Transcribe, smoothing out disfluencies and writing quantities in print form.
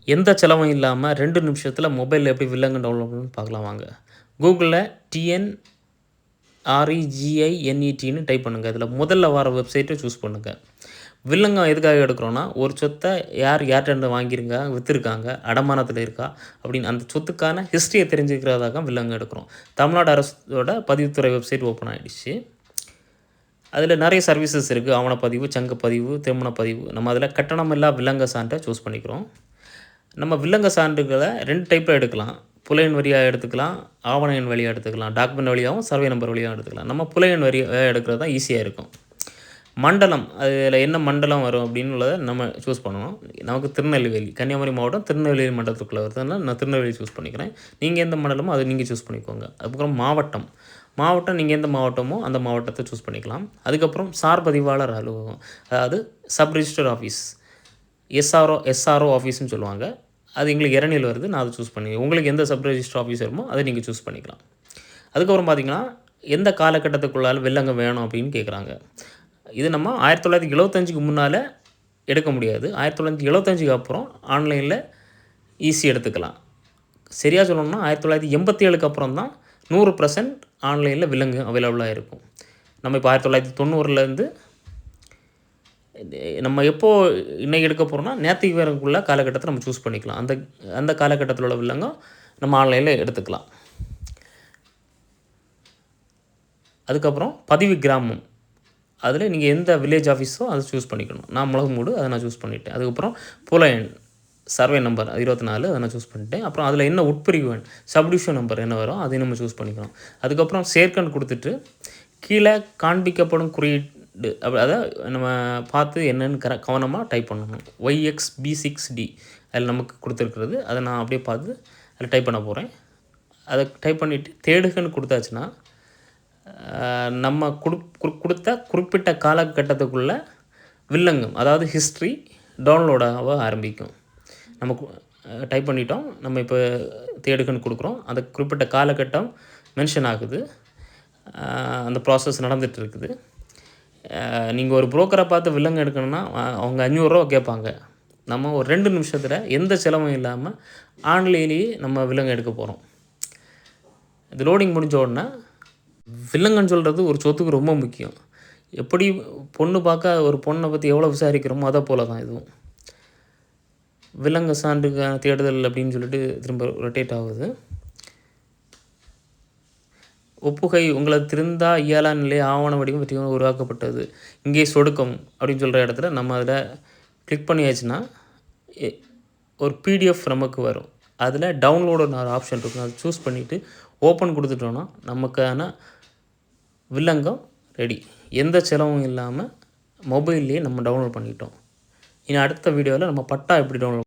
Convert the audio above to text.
எந்த செலவும் இல்லாமல் 2 நிமிஷத்தில் மொபைலில் எப்படி வில்லங்கம் டவுன்லோட் பண்ணணும்னு பார்க்கலாம் வாங்க. கூகுளில் TNREGINETன்னு டைப் பண்ணுங்கள். இதில் முதல்ல வர வெப்சைட்டை சூஸ் பண்ணுங்கள். வில்லங்கம் எதுக்காக எடுக்கிறோன்னா, ஒரு சொத்தை யார்கிட்டேருந்து வாங்கியிருங்க, விற்றுருக்காங்க, அடமானத்தில் இருக்கா அப்படின்னு அந்த சொத்துக்கான ஹிஸ்ட்ரியை தெரிஞ்சுக்கிறதாக வில்லங்கம் எடுக்கிறோம். தமிழ்நாடு அரசோட பதிவுத்துறை வெப்சைட் ஓப்பன் ஆகிடுச்சு. அதில் நிறைய சர்வீசஸ் இருக்குது. ஆவணப்பதிவு, சங்கப்பதிவு, திருமணப்பதிவு. நம்ம அதில் கட்டணமில்லா வில்லங்க சான்றை சூஸ் பண்ணிக்கிறோம். நம்ம வில்லங்க சான்றுகளை 2 டைப்பில் எடுக்கலாம். புலையன் வழியாக எடுத்துக்கலாம், ஆவண எண் வழியாக எடுத்துக்கலாம். டாக்குமெண்ட் வழியாகவும் சர்வே நம்பர் வழியாகவும் எடுத்துக்கலாம். நம்ம புலையன் வழியாக எடுக்கிறது தான் ஈஸியாக இருக்கும். மண்டலம், அதில் என்ன மண்டலம் வரும் அப்படின்னு உள்ளதை நம்ம சூஸ் பண்ணணும். நமக்கு திருநெல்வேலி, கன்னியாகுமரி மாவட்டம் திருநெல்வேலி மண்டலத்துக்குள்ளே வருதுனால நான் திருநெல்வேலி சூஸ் பண்ணிக்கிறேன். நீங்கள் எந்த மண்டலமோ அதை நீங்கள் சூஸ் பண்ணிக்கோங்க. அதுக்கப்புறம் மாவட்டம் நீங்கள் எந்த மாவட்டமோ அந்த மாவட்டத்தை சூஸ் பண்ணிக்கலாம். அதுக்கப்புறம் சார் பதிவாளர் அலுவலகம், அதாவது சப் ரிஜிஸ்டர் ஆஃபீஸ், எஸ்ஆர்ஓ ஆஃபீஸ்னு சொல்லுவாங்க. அது எங்களுக்கு இரணியில் வருது. நான் அதை சூஸ் பண்ணி உங்களுக்கு எந்த சப் ரிஜிஸ்டர் ஆஃபீஸ் வருமோ அதை நீங்கள் சூஸ் பண்ணிக்கலாம். அதுக்கப்புறம் பார்த்திங்கன்னா எந்த காலகட்டத்துக்குள்ளால் வில்லங்கம் வேணும் அப்படின்னு கேட்குறாங்க. இது நம்ம 1975க்கு முன்னால் எடுக்க முடியாது. 1975க்கு அப்புறம் ஆன்லைனில் ஈஸி எடுத்துக்கலாம். சரியாக சொல்லணும்னா 1987க்கு அப்புறம் தான் 100% ஆன்லைனில் வில்லங்கு அவைலபிளாக இருக்கும். நம்ம இப்போ 1990லேருந்து நம்ம எப்போது இன்றைக்கி எடுக்க போகிறோம்னா நேற்றுக்கு வரக்குள்ள காலகட்டத்தை நம்ம சூஸ் பண்ணிக்கலாம். அந்த காலகட்டத்தில் உள்ள வில்லங்கம் நம்ம ஆன்லைனில் எடுத்துக்கலாம். அதுக்கப்புறம் பதிவு கிராமம், அதில் நீங்கள் எந்த வில்லேஜ் ஆஃபீஸோ அதை சூஸ் பண்ணிக்கணும். நான் முளகுமூடு, அதை நான் சூஸ் பண்ணிவிட்டேன். அதுக்கப்புறம் புலையன் சர்வே நம்பர் 24 அதை நான் சூஸ் பண்ணிட்டேன். அப்புறம் அதில் என்ன உட்பிரிவு எண் சப்டிவிஷன் நம்பர் என்ன வரும் அதையும் நம்ம சூஸ் பண்ணிக்கணும். அதுக்கப்புறம் சேர்க்கன் கொடுத்துட்டு கீழே காண்பிக்கப்படும் குறியீடு அதை நம்ம பார்த்து என்னென்னு கவனமாக டைப் பண்ணணும். YXB6D அதில் நமக்கு கொடுத்துருக்குறது அதை நான் அப்படியே பார்த்து அதில் டைப் பண்ண போகிறேன். அதை டைப் பண்ணிவிட்டு தேடுகன்னு கொடுத்தாச்சுன்னா நம்ம கொடுத்த குறிப்பிட்ட காலகட்டத்துக்குள்ளே வில்லங்கம், அதாவது ஹிஸ்ட்ரி டவுன்லோடாக ஆரம்பிக்கும். நம்ம டைப் பண்ணிட்டோம். நம்ம இப்போ தேடுகன்னு கொடுக்குறோம். அந்த குறிப்பிட்ட காலகட்டம் மென்ஷன் ஆகுது. அந்த ப்ராசஸ் நடந்துகிட்ருக்குது. நீங்கள் ஒரு புரோக்கரை பார்த்து வில்லங்கம் எடுக்கணும்னா அவங்க 500 ரூபா கேட்பாங்க. நம்ம ஒரு 2 நிமிஷத்தில் எந்த செலவும் இல்லாமல் ஆன்லைன்லேயே நம்ம வில்லங்கம் எடுக்க போகிறோம். இது லோடிங் முடிஞ்ச உடனே வில்லங்கன்னு சொல்கிறது ஒரு சொத்துக்கு ரொம்ப முக்கியம். எப்படி பொண்ணு பார்க்க ஒரு பொண்ணை பற்றி எவ்வளோ விசாரிக்கிறோமோ அதை போல தான் இதுவும். வில்லங்க சான்றுக்கான தேடுதல் அப்படின்னு சொல்லிட்டு திரும்ப ரொட்டேட் ஆகுது. ஒப்புகை உங்களை திருந்தா இயலா நிலை ஆவண வடிவம் வெற்றிகரமாக உருவாக்கப்பட்டது. இங்கே சொடுக்கம் அப்படின்னு சொல்கிற இடத்துல நம்ம அதில் கிளிக் பண்ணியாச்சுன்னா ஒரு பிடிஎஃப் நமக்கு வரும். அதில் டவுன்லோடுன்னு ஒரு ஆப்ஷன் இருக்கும். அதை சூஸ் பண்ணிவிட்டு ஓப்பன் கொடுத்துட்டோன்னா நமக்கான வில்லங்கம் ரெடி. எந்த செலவும் இல்லாமல் மொபைல்லையே நம்ம டவுன்லோட் பண்ணிட்டோம். இனி அடுத்த வீடியோவில் நம்ம பட்டா எப்படி டவுன்லோட்